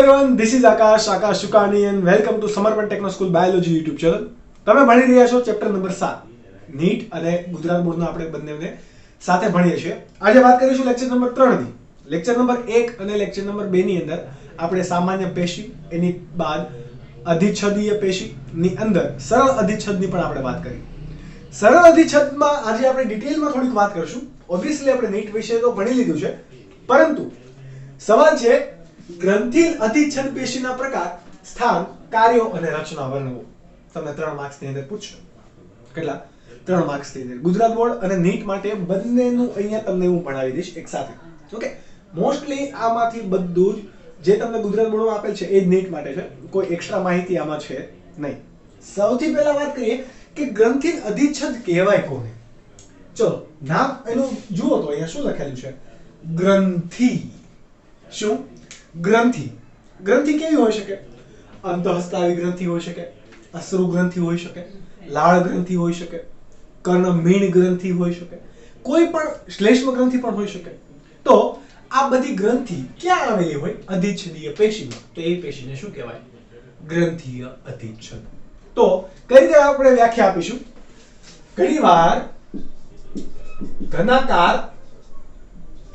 everyone, this is Akash Shukani and welcome to Samarpan Techno School Biology YouTube channel. તમે ભણી રહ્યા છો chapter number 7 NEET અને ગુજરાત બોર્ડનો આપણે બંનેને સાથે ભણીએ છીએ. આજે વાત કરીશું લેક્ચર નંબર 3 ની. લેક્ચર નંબર 1 અને લેક્ચર નંબર 2 ની અંદર આપણે સામાન્ય પેશી એની બાદ અધિચ્છદીય પેશીની અંદર સરળ અધિચ્છદની પણ આપણે વાત કરી. સરળ અધિચ્છદમાં આજે આપણે ડિટેલમાં થોડીક વાત કરીશું. ઓબ્વિયસલી આપણે નીટ વિશે તો ભણી લીધું છે, પરંતુ સવાલ છે ગ્રંથિલ અધિચ્છદ પેશીના પ્રકાર, સ્થાન, કાર્યો અને રચના વર્ણવો. તમને 3 માર્ક્સ ની અંદર પૂછશે. કેટલા? 3 માર્ક્સ ની અંદર. ગુજરાત બોર્ડ અને નીટ માટે બંનેનું અહીંયા તમને હું ભણાવી દઈશ એક સાથે. ઓકે, મોસ્ટલી આમાંથી બધું જ જે તમને ગુજરાત બોર્ડમાં આપેલ છે એ જ નીટ માટે છે. કોઈ એક્સ્ટ્રા માહિતી આમાં છે નહીં. સૌથી પહેલા વાત કરીએ કે ગ્રંથિલ અધિચ્છદ કહેવાય કોને. ચલો નામ એનું જુઓ તો અહીંયા શું લખેલું છે? ગ્રંથિ. શું? ગ્રંથિ. ગ્રંથિ કેવી હોઈ શકે? અંતઃસ્ત્રાવી ગ્રંથિ હોઈ શકે, અશ્રુ ગ્રંથિ હોઈ શકે, લાળ ગ્રંથિ હોઈ શકે, કર્ણમીણ ગ્રંથિ હોઈ શકે, કોઈ પણ શ્લેષ્મ ગ્રંથિ પણ હોઈ શકે. તો આ બધી ગ્રંથિ ક્યાં આવેલી હોય? અધિચ્છદીય પેશીમાં. તો એ પેશીને શું કહેવાય? ગ્રંથીય અધિચ્છદ. તો કઈ રીતે આપણે વ્યાખ્યા આપીશું? ઘણીવાર ઘનાકાર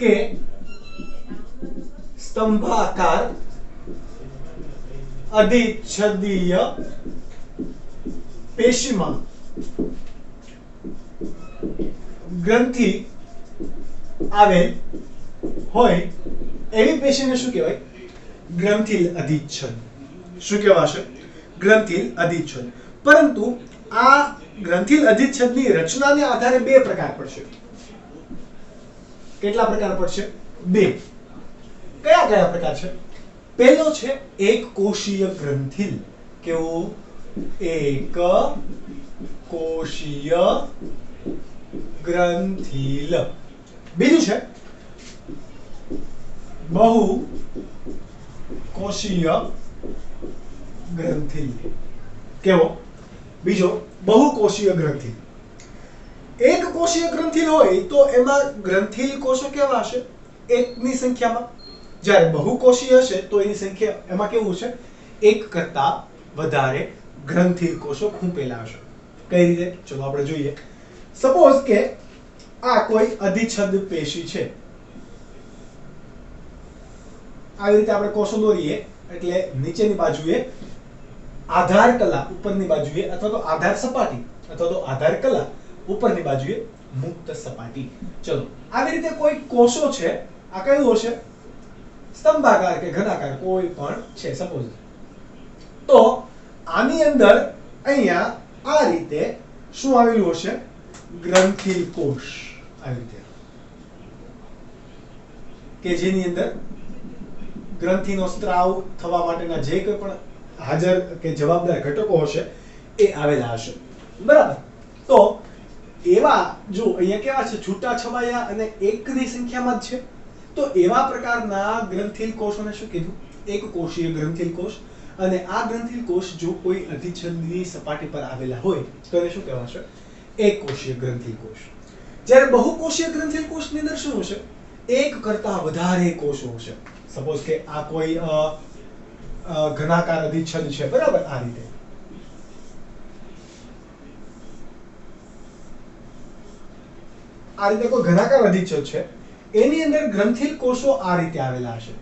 કે સ્તંભાકાર અધિચ્છદીય પેશીમાં ગ્રંથિ આવેલ હોય એવી પેશીને શું કહેવાય? ગ્રંથિલ અધિચ્છદ. શું કહેવાશે? ગ્રંથિલ અધિચ્છદ. પરંતુ આ ગ્રંથિલ અધિચ્છદની રચનાને આધારે બે પ્રકાર પડશે. કેટલા પ્રકાર પડશે? બે. કયા કયા પ્રકાર છે? પહેલો છે એક કોષીય ગ્રંથિલ. કેવું? એક કોષીય ગ્રંથિલ. બીજું છે બહુ કોષીય ગ્રંથિલ. કેવો? બીજો બહુ કોષીય ગ્રંથિલ. એક કોષીય ગ્રંથિલ હોય તો એમાં ગ્રંથિલ કોષો કેવા હશે? એકની સંખ્યામાં. જ્યારે બહુકોષીય હશે તો એની સંખ્યા એમાં કેવું છે? એક કરતા વધારે ગ્રંથિલ કોષો ખૂંપેલા હશે. કઈ રીતે? ચલો આપણે જોઈએ. સપોઝ કે આ કોઈ અધિચ્છદ પેશી છે. આવી રીતે આપણે કોષો દોરીએ એટલે નીચેની બાજુએ આધાર કલા, ઉપરની બાજુએ અથવા તો આધાર સપાટી અથવા તો આધાર કલા, ઉપરની બાજુએ મુક્ત સપાટી. ચલો આવી રીતે કોઈ કોષો છે. આ કયું હશે? સ્તંભાકાર કે ઘનાકાર કોઈ પણ છે સપોઝ. તો આની અંદર અહીંયા આ રીતે શું આવેલું હશે? ગ્રંથિલ કોષ. આવી રીતે કે જેની અંદર ગ્રંથિનો સ્ત્રાવ થવા માટેના જે કોઈ પણ હાજર કે જવાબદાર ઘટકો હશે એ આવેલા હશે. બરાબર. તો એવા જો અહીંયા કેવા છે? છૂટા છવાયા અને એકની સંખ્યામાં જ છે. તો એવા પ્રકારના ગ્રંથિલ કોષોને શું કીધું? એક કોષીય ગ્રંથિલ કોષ. અને આ ગ્રંથિલ કોષ જો કોઈ અધિચ્છદની સપાટી પર આવેલા હોય તો એને શું કહેવાશે? એક કોષીય ગ્રંથિલ કોષ. જ્યારે બહુકોષીય ગ્રંથિલ કોષની અંદર શું હશે? એક કરતા વધારે કોષો હશે. સપોઝ કે આ કોઈ ઘનાકાર અધિચ્છદ છે. બરાબર. આ રીતે કોઈ ઘનાકાર અધિચ્છદ છે એની અંદર ગ્રંથિલ કોષો આ રીતે આવેલા હશે.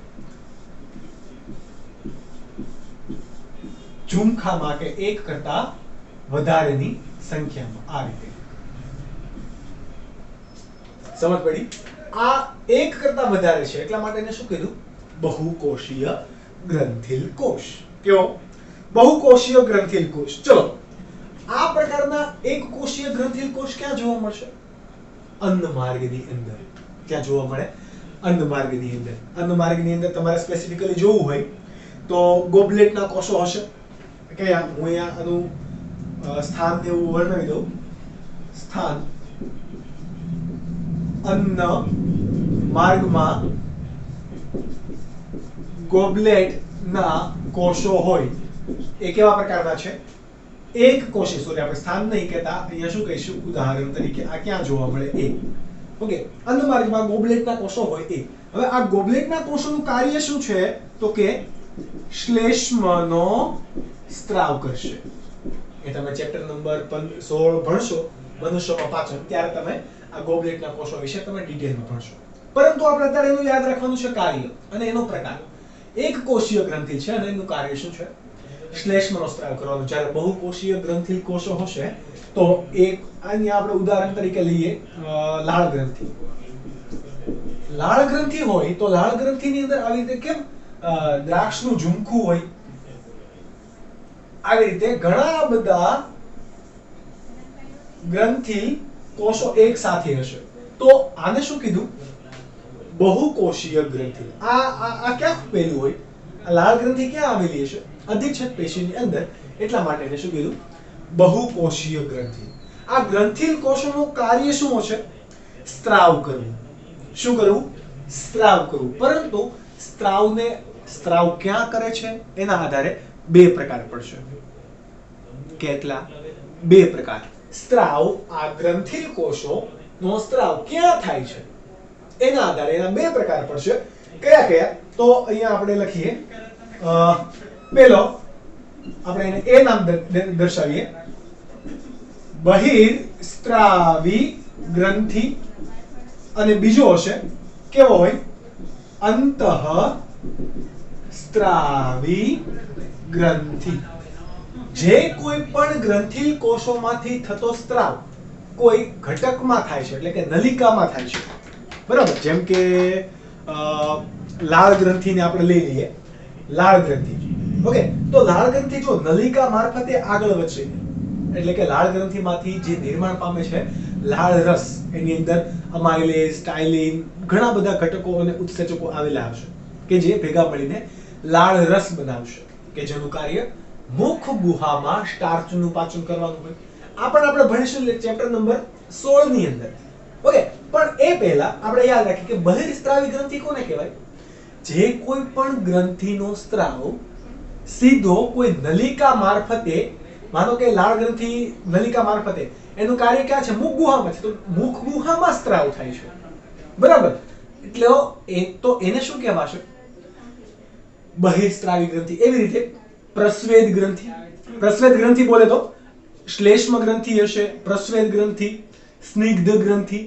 ઝુમખામાં કે એક કરતા વધારેની સંખ્યામાં. આ રીતે સમજ પડી? આ એક કરતા વધારે છે એટલા માટે એને શું કીધું? બહુકોષીય ગ્રંથિલ કોષ. કેવો? બહુકોષીય ગ્રંથિલ કોષ. ચલો આ પ્રકારના એક કોષીય ગ્રંથિલ કોષ ક્યાં જોવા મળશે? અન્નમાર્ગની અંદર. ક્યાં જોવા મળે? અન્નમાર્ગની અંદર. અન્નમાર્ગની અંદર તમારે સ્પેસિફિકલી જોવું હોય તો ગોબલેટના કોષો હશે. કે હું અહીંયા આનું સ્થાન એવું વર્ણવી દઉં. સ્થાન અન્ન માર્ગમાં ગોબલેટના કોષો હોય એ કેવા પ્રકારના છે? એક કોષી. સોરી, આપણે સ્થાન નહીં કહેતા, અહીંયા શું કહીશું? ઉદાહરણ તરીકે આ ક્યાં જોવા મળે? એ. ઓકે, અન્નમાર્ગમાં ગોબલેટના કોષો હોય એ. હવે આ ગોબલેટના કોષોનું કાર્ય શું છે? તો કે શ્લેષ્મનો સ્ત્રાવ કરશે. એ તમે ચેપ્ટર નંબર 16 ભણશો મનુષ્યમાં પાચન, ત્યારે તમે આ ગોબલેટના કોષો વિશે તમે ડિટેલમાં ભણશો. પરંતુ આપણે અત્યારે એનું યાદ રાખવાનું છે કાર્ય અને એનો પ્રકાર. એક કોષીય ગ્રંથિ છે અને એનું કાર્ય શું છે? શ્લેષ્મનો સ્ત્રાવ કરવાનો. જ્યારે બહુકોષીય ગ્રંથિ કોષો હશે તો એક અહીંયા આપણે ઉદાહરણ તરીકે લઈએ લાળ ગ્રંથિ. લાળ ગ્રંથિ હોય તો લાળ ગ્રંથિની અંદર આવી રીતે કેમ દ્રાક્ષનું ઝુમખું હોય, આવી રીતે ઘણા બધા ગ્રંથિ કોષો એક સાથે હશે તો આને શું કીધું? બહુકોષીય ગ્રંથિ. આ ક્યાં પેલું હોય? આ લાળ ગ્રંથિ ક્યાં આવેલી હશે? અધિચ્છદ પેશીની અંદર. એટલા માટે એને શું કીધું? બહુકોષીય ગ્રંથિ. આ ગ્રંથિલ કોષોનું કાર્ય શું હશે? સ્ત્રાવ કરવું. શું કરવું? સ્ત્રાવ કરવું. પરંતુ સ્ત્રાવ ક્યાં કરે છે એના આધારે બે પ્રકાર પડશે. કેટલા? બે પ્રકાર. સ્ત્રાવ આ ગ્રંથિલ કોષો નો સ્ત્રાવ ક્યાં થાય છે એના આધારે એના બે પ્રકાર પડશે. કયા કયા? તો અહીંયા આપણે લખીએ. પેલો આપણે એને એ નામ દર્શાવીએ, બહિર્સ્ત્રાવી ગ્રંથિ. અને બીજો હશે કેવો હોય? અંતઃસ્ત્રાવી ગ્રંથિ. જે કોઈ પણ ગ્રંથિલ કોષોમાંથી થતો સ્ત્રાવ કોઈ ઘટકમાં થાય છે, એટલે કે નલિકામાં થાય છે, બરાબર? જેમ કે લાળ ગ્રંથિને આપણે લઈ લઈએ. લાળ ગ્રંથિ, ઓકે, તો લાળ ગ્રંથિ જો નલિકા મારફતે આગળ વધશે, એટલે કે લાળ ગ્રંથિમાંથી જે નિર્માણ પામે છે લાળ રસ, એની અંદર અમાઇલેઝ, સ્ટાઇલિન, ઘણા બધા ઘટકો અને ઉત્સેચકો આવેલા હશે કે જે ભેગા મળીને લાળ રસ બનાવશે, કે જેનું કાર્ય મુખ ગુહામાં સ્ટાર્ચનું પાચન કરવાનું હોય. આ પણ આપણે ભણીશું ચેપ્ટર નંબર 16 ની અંદર. ઓકે, પણ એ પહેલા આપણે યાદ રાખીએ કે બહિર્સ્ત્રાવી ગ્રંથિ કોને કહેવાય? જે કોઈ પણ ગ્રંથિનો સ્ત્રાવ સીધો કોઈ નલિકા મારફતે, માનો કે લાળ ગ્રંથિ નલિકા મારફતે, એનું કાર્ય ક્યાં છે? મુખ ગુહામાં છે, તો મુખ ગુહામાં સ્ત્રાવ થાય છે, બરાબર? એટલે તો એને શું કહેવાશે? બહિર્સ્ત્રાવી ગ્રંથિ. એવી રીતે પ્રસ્વેદ ગ્રંથિ. પ્રસ્વેદ ગ્રંથિ બોલે તો શ્લેષ્મ ગ્રંથિ હશે, પ્રસ્વેદ ગ્રંથિ, સ્નિગ્ધ ગ્રંથિ,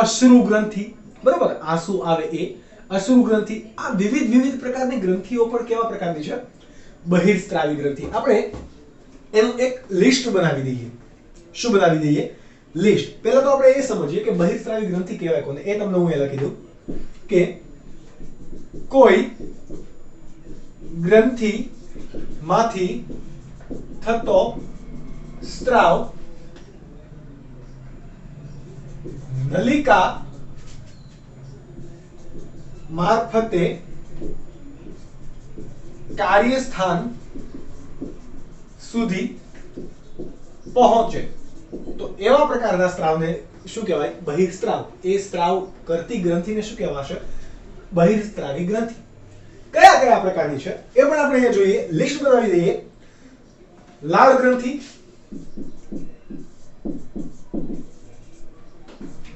અશ્રુ ગ્રંથિ, બરાબર? આંસુ આવે એ અશ્રુ ગ્રંથિ. આ વિવિધ પ્રકારની ગ્રંથિઓ પણ કેવા પ્રકારની છે? બહિર્સ્ત્રાવી ગ્રંથિ. આપણે એનું એક લિસ્ટ બનાવી દઈએ. શું બનાવી દઈએ? લિસ્ટ. પહેલા તો આપણે એ સમજીએ કે બહિર્સ્ત્રાવી ગ્રંથિ કહેવાય કોને. એ તમને હું એ લખી દઉં કે કોઈ ગ્રંથિ માંથી થતો સ્ત્રાવ નલિકા મારફતે કાર્યસ્થાન સુધી પહોંચે તો એવા પ્રકારના સ્ત્રાવને શું કહેવાય? બહિર્સ્ત્રાવ. એ સ્ત્રાવ કરતી ગ્રંથિને શું કહેવાશે? બહિર્સ્ત્રાવી ગ્રંથિ. કયા કયા પ્રકારની છે એ પણ આપણે અહીંયા જોઈએ. લિસ્ટ બનાવી દઈએ. લાળ ગ્રંથિ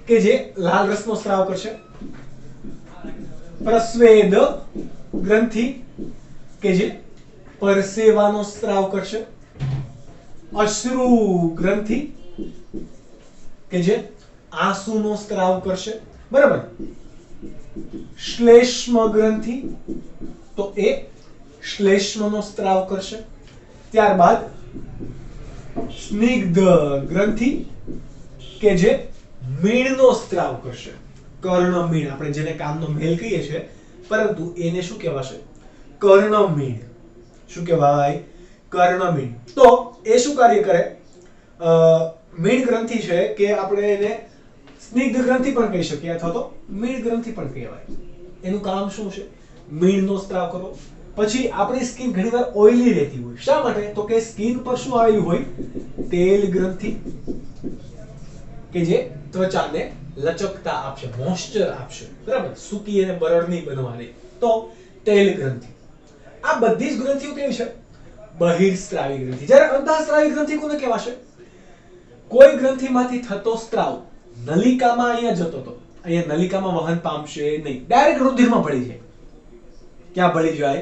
કે જે લાલ રસનો સ્ત્રાવ કરશે. પ્રસ્વેદ ગ્રંથિ કે જે પરસેવાનો સ્ત્રાવ કરશે. અશ્રુ ગ્રંથિ કે જે આંસુનો સ્ત્રાવ કરશે, બરાબર? શ્લેષ્મ ગ્રંથિ તો એ શ્લેષ્મનો સ્ત્રાવ કરશે. ત્યારબાદ સ્નિગ્ધ ગ્રંથિ કે જે મીણનો સ્ત્રાવ કરશે. કર્ણમીણ, આપણે જેને કાનનો મેલ કહીએ છીએ, પરંતુ એને શું કહેવાશે? કર્ણમીણ. શું કહેવાય? કર્ણમીણ. તો એ શું કાર્ય કરે? મીણ ગ્રંથિ છે કે આપણે એને સ્નિગ્ધ ગ્રંથિ પણ કહી શકીએ અથવા તો મીણ ગ્રંથિ પણ કહેવાય. એનું કામ શું છે? મીણનો સ્ત્રાવ કરો. પછી આપણી સ્કિન ઘણીવાર ઓઇલી રહેતી હોય. શા માટે? તો કે સ્કિન પર શું આવેલું હોય? તેલ ગ્રંથિ કે જે ત્વચાને લચકતા આપશે, મોઇશ્ચર આપશે, બરાબર? સૂકી અને બરડ નહીં બનવાની. તો તેલ ગ્રંથિ. આ બધી જ ગ્રંથિઓ કેવી છે? બહિર્સ્ત્રાવી ગ્રંથિ. જ્યારે અંતઃસ્ત્રાવી ગ્રંથિ કોને કહેવાશે? કોઈ ગ્રંથિમાંથી થતો સ્ત્રાવ નલિકામાં અહીંયા જતો હતો, અહીંયા નલિકામાં વહન પામશે નહીં, ડાયરેક્ટ રુધિરમાં ભળી જાય. ક્યાં ભળી જાય?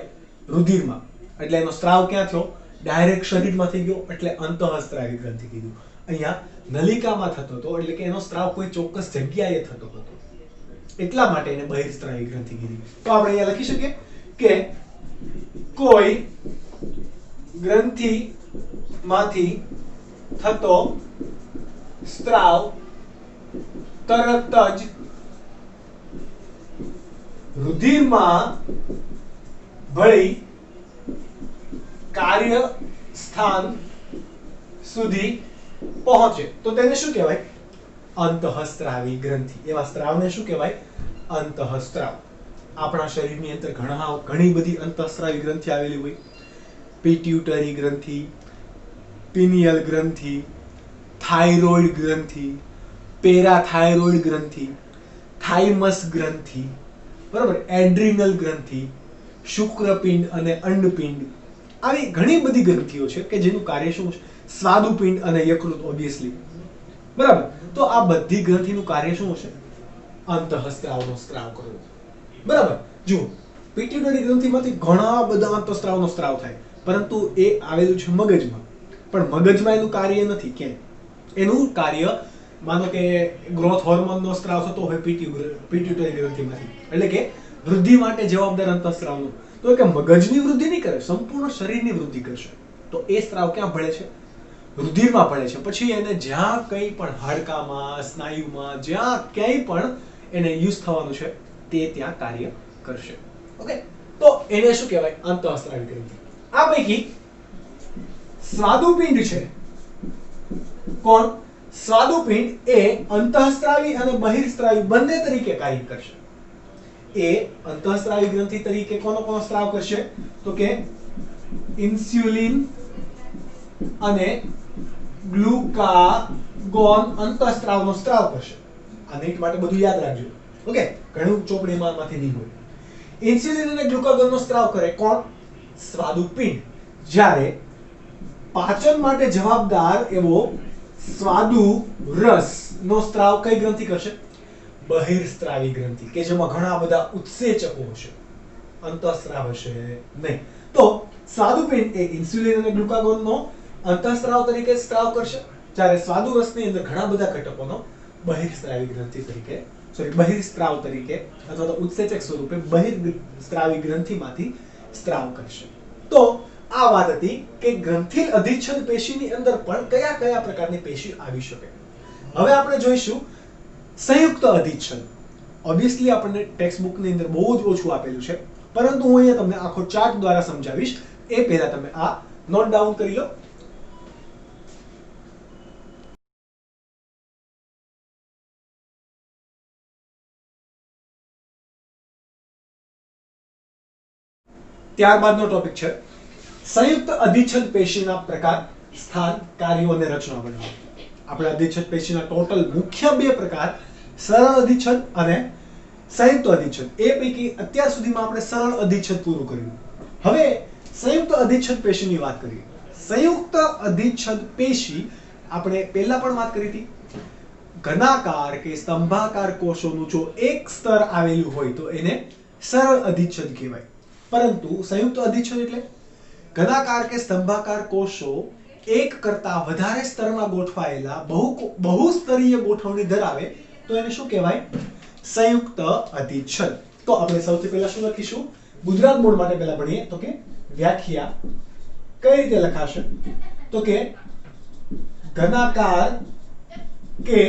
રુધિરમાં, એટલે એનો સ્ત્રાવ ક્યાં થયો? ડાયરેક્ટ શરીરમાં થઈ ગયો, એટલે અંતઃસ્ત્રાવી ગ્રંથિ કીધું. અહીંયા નલિકામાં થતો હતો, એટલે કે એનો સ્ત્રાવ કોઈ ચોક્કસ જગ્યાએ થતો હતો, એટલા માટે એને બહિર્સ્ત્રાવી ગ્રંથિ કીધી. તો આપણે અહીંયા લખી શકીએ કે કોઈ ગ્રંથિમાંથી થતો સ્ત્રાવ તરત જ રુધિરમાં ભળી કાર્ય સ્થાન સુધી પહોંચે તો તેને શું કહેવાય? અંતઃસ્ત્રાવી ગ્રંથિ. એવા સ્ત્રાવને શું કહેવાય? અંતઃસ્ત્રાવ. આપણા શરીરની અંદર ઘણી બધી અંતઃસ્ત્રાવી ગ્રંથિ આવેલી હોય. પિટ્યુટરી ગ્રંથિ, પિનિયલ ગ્રંથિ, થાઇરોઇડ ગ્રંથિ, પેરાથાઇરોઇડ ગ્રંથિ, થાઇમસ ગ્રંથિ, બરાબર, એડ્રિનલ ગ્રંથિ, શુક્રપિંડ અને અંડપિંડ, આવી ઘણી બધી ગ્રંથિઓ છે કે જેનું કાર્ય શું છે? સ્વાદુપિંડ અને યકૃત, ઓબ્વિયસલી, બરાબર. તો આ બધી ગ્રંથિનું કાર્ય શું છે? અંતઃસ્ત્રાવનો સ્ત્રાવ કરવો, બરાબર. જુઓ, પિટ્યુટરી ગ્રંથિમાંથી ઘણા બધા અંતઃસ્ત્રાવનો સ્ત્રાવ થાય, પરંતુ એ આવેલું છે મગજમાં, પણ મગજમાં એનું કાર્ય નથી. કેમ? એનું કાર્ય, માનો કે ગ્રોથ હોર્મોનનો સ્ત્રાવ થતો હોય પિટ્યુટરી ગ્રંથિમાંથી, એટલે કે વૃદ્ધિ માટે જવાબદાર અંતઃસ્ત્રાવનો, તો કે મગજની વૃદ્ધિ નહીં કરે, સંપૂર્ણ શરીરની વૃદ્ધિ કરશે. તો એ સ્ત્રાવ ક્યાં ભળે છે? રુધિરમાં ભળે છે. પછી એને જ્યાં કંઈ પણ હાડકામાં, સ્નાયુમાં, જ્યાં ક્યાંય પણ એને યુઝ થવાનું છે તે ત્યાં કાર્ય કરશે. ઓકે, તો એને શું કહેવાય? અંતઃસ્ત્રાવી ગ્રંથિ. આ પૈકી સ્વાદુપિંડ છે. કોણ? સ્વાદુપિંડ એ અંતઃસ્ત્રાવી અને બહિર્સ્ત્રાવી બંને તરીકે કાર્ય કરશે. એ અંતઃસ્ત્રાવી ગ્રંથિ તરીકે કોનો સ્ત્રાવ કરશે? તો કે ઇન્સ્યુલિન અને ગ્લુકાગોન અંતઃસ્ત્રાવનો સ્ત્રાવ કરશે. આ નીટ માટે બધું યાદ રાખજો. ઓકે, ઘણું ચોપડીમાંથી નહીં હોય. ઇન્સ્યુલિન અને ગ્લુકાગોનનો સ્ત્રાવ કરે કોણ? સ્વાદુપિંડ. જ્યારે પાચન માટે જવાબદાર એવો સ્વાદુ રસનો સ્ત્રાવ કઈ ગ્રંથિ કરશે? બહિર્સ્ત્રાવી ગ્રંથિ, કે જેમાં ઘણા બધા ઉત્સેચકો હશે, અંતઃસ્ત્રાવ હશે નહીં. તો સ્વાદુપિંડ એ ઇન્સ્યુલિન અને ગ્લુકાગોનનો અંતઃસ્ત્રાવ તરીકે સ્ત્રાવ કરશે, જ્યારે સ્વાદુ રસની અંદર ઘણા બધા ઘટકોનો બહિર્સ્ત્રાવી ગ્રંથિ તરીકે, બહિર્સ્ત્રાવ તરીકે અથવા તો ઉત્સેચક સ્વરૂપે બહિર્સ્ત્રાવી ગ્રંથિમાંથી સ્ત્રાવ કરશે. તો આ વાત હતી કે ગ્રંથિલ અધિચ્છદ પેશીની અંદર પણ કયા કયા પ્રકારની પેશી આવી શકે. હવે આપણે જોઈશું સંયુક્ત અધિચ્છદ. ઓબ્વિયસલી આપણને ટેક્સ્ટ બુકની અંદર બહુ જ ઓછું આપેલું છે, પરંતુ હું અહીંયા તમને આખો ચાર્ટ દ્વારા સમજાવીશ. એ પહેલા તમે આ નોટ ડાઉન કરી લો. ત્યારબાદનો ટોપિક છે સંયુક્ત અધિચ્છદ પેશીના પ્રકાર, સ્થાન, કાર્યો અને રચના વર્ણવો. આપણે અધિચ્છદ પેશીના ટોટલ મુખ્ય બે પ્રકાર સરળ અધિચ્છદ અને સંયુક્ત અધિચ્છદ. એ પૈકી અત્યાર સુધીમાં આપણે સરળ અધિચ્છદ પૂરું કર્યું. હવે સંયુક્ત અધિચ્છદ પેશીની વાત કરીએ. સંયુક્ત અધિચ્છદ પેશી આપણે પહેલા પણ વાત કરી હતી. ઘનાકાર કે સ્તંભાકાર કોષોનું જો એક સ્તર આવેલું હોય તો એને સરળ અધિચ્છદ કહેવાય. પરંતુ સંયુક્ત અધિચ્છદ એટલે ઘનાકાર કે સ્તંભાકાર કોષો એક કરતા વધારે સ્તરમાં ગોઠવાયેલા બહુસ્તરીય ગોઠવણી ધરાવે તો એને શું કહેવાય? સંયુક્ત અધિચ્છદ. તો આપણે સૌથી પહેલા શું લખીશું? ગુજરાત બોર્ડ માટે પહેલા ભણીએ તો કે વ્યાખ્યા કઈ રીતે લખાશે? તો કે ઘનાકાર કે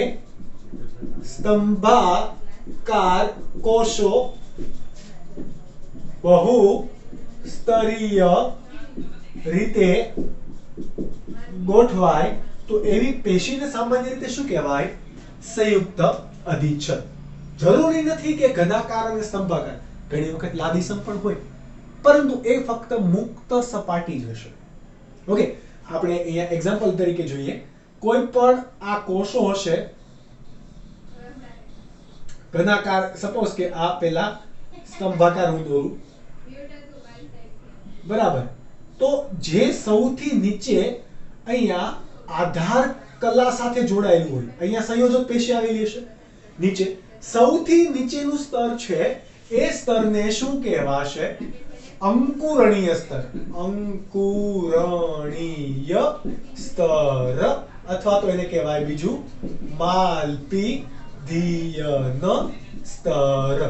સ્તંભાકાર કોષો બહુસ્તરીય રીતે ગોઠવાય તો એવી પેશીને સામાન્ય રીતે શું કહેવાય? સંયુક્ત અધિચ્છદ. જરૂરી નથી કે ઘનાકાર અને સ્તંભાકાર, ઘણી વખત લાદીસમ પણ હોય, પરંતુ એ ફક્ત મુક્ત સપાટી જ હશે. ઓકે, આપણે અહીંયા એક્ઝામ્પલ તરીકે જોઈએ. કોઈ પણ આ કોષો હશે ઘનાકાર, સપોઝ કે આ પેલા સ્તંભાકાર હું દોરું, બરાબર. તો જે સૌથી નીચે અહીંયા આધાર કલા સાથે જોડાયેલું હોય, અહીંયા સંયોજક પેશી આવેલી હશે નીચે, સૌથી નીચેનું સ્તર છે એ સ્તરને શું કહેવાશે? અંકુરણીય સ્તર અથવા તો એને કહેવાય બીજું માલપીધિયન સ્તર.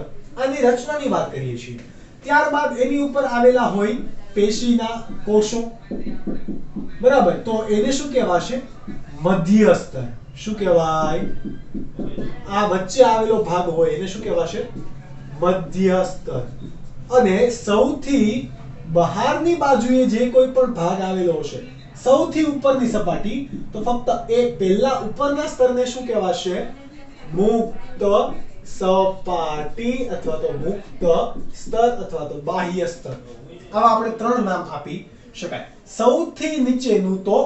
આની રચનાની વાત કરીએ છીએ. ત્યારબાદ એની ઉપર આવેલા હોય પેશીના કોષો, બરાબર, તો એને શું કહેવાશે? મધ્ય સ્તર. શું કહેવાય? આ વચ્ચે આવેલો ભાગ હોય એને શું કહેવાશે? મધ્ય સ્તર. અને સૌથી બહારની બાજુએ જે કોઈ પણ ભાગ આવેલો હશે, સૌથી ઉપરની સપાટી, તો ફક્ત એ પહેલા ઉપરના સ્તરને શું કહેવાશે? મુક્ત સપાટી અથવા તો મુક્ત સ્તર અથવા તો બાહ્ય સ્તર. આવા આપણે ત્રણ નામ આપી શકાય. સૌથી નીચેનું તો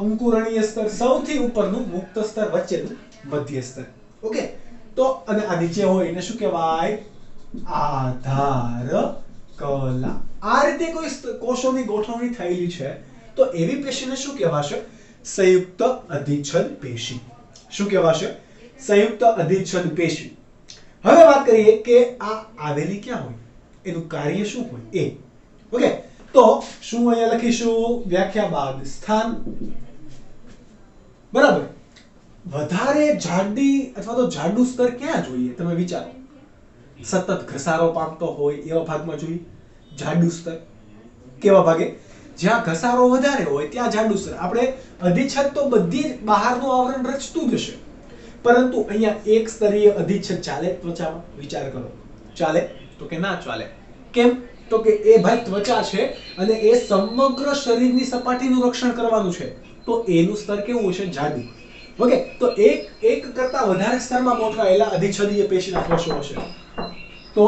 અંકુરણીય સ્તર, સૌથી ઉપરનું મુક્ત સ્તર, વચ્ચેનું મધ્ય સ્તર. ઓકે, તો અને આ નીચે હોય એને શું કહેવાય? આધાર કલા. આ રીતે કોઈ કોષોની ગોઠવણી થયેલી છે તો એવી પેશીને શું કહેવાશે? સંયુક્ત અધિચ્છદ પેશી. શું કહેવાશે? સંયુક્ત અધિચ્છદ પેશી. હવે વાત કરીએ કે આ આવેલી ક્યાં હોય, એનું કાર્ય શું હોય એ. ઓકે, તો શું અહીંયા લખીશું? વ્યાખ્યા બાદ સ્થાન. બરાબર. વધારે જાડી અથવા તો જાડું સ્તર ક્યાં જોઈએ? તમે વિચારો. સતત ઘસારો પામતો હોય એવા ભાગમાં જોઈએ જાડું સ્તર. કેવા ભાગે? જ્યાં ઘસારો વધારે હોય ત્યાં જાડું સ્તર. આપણે અધિચ્છદ તો બધી બહારનું આવરણ રચતું જ હશે, પરંતુ અહીંયા એક સ્તરીય અધિચ્છદ ચાલે ત્વચામાં? વિચાર કરો, ચાલે? તો કે ના ચાલે. કેમ? તો કે એ ભાઈ ત્વચા છે અને એ સમગ્ર શરીરની સપાટીનું રક્ષણ કરવાનું છે, તો એનું સ્તર કેવું હશે? જાડું. ઓકે, તો એક કરતા વધારે સ્તરમાં ગોઠવાયેલા અધિચ્છદીય પેશીના કોષો હશે. તો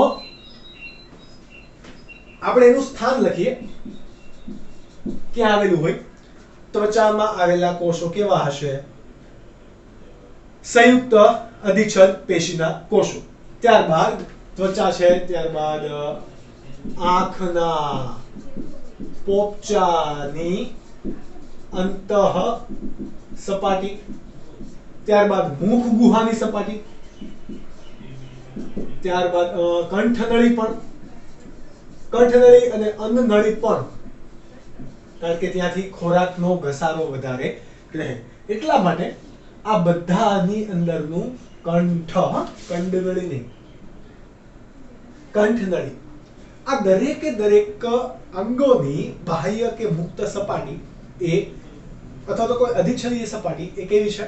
આપણે એનું સ્થાન લખીએ. ક્યાં આવેલું હોય? ત્વચામાં આવેલા કોષો કેવા હશે? સંયુક્ત અધિચ્છદ પેશીના કોષો. ત્યારબાદ ત્વચા છે, ત્યારબાદ આંખના પોપચાની અંતઃ સપાટી, ત્યારબાદ મુખ ગુહાની સપાટી, ત્યારબાદ કંઠનળી પણ, કંઠનળી અને અન્નનળી પણ, કારણ કે ત્યાંથી ખોરાકનો ઘસારો વધારે રહે એટલા માટે આ બધાની અંદરનું કંઠનળી નહીં, કંઠનળી, આ દરેકે દરેક અંગોની બાહ્ય કે મુક્ત સપાટી એ અથવા તો કોઈ અધિચ્છદીય સપાટી એ કેવી છે?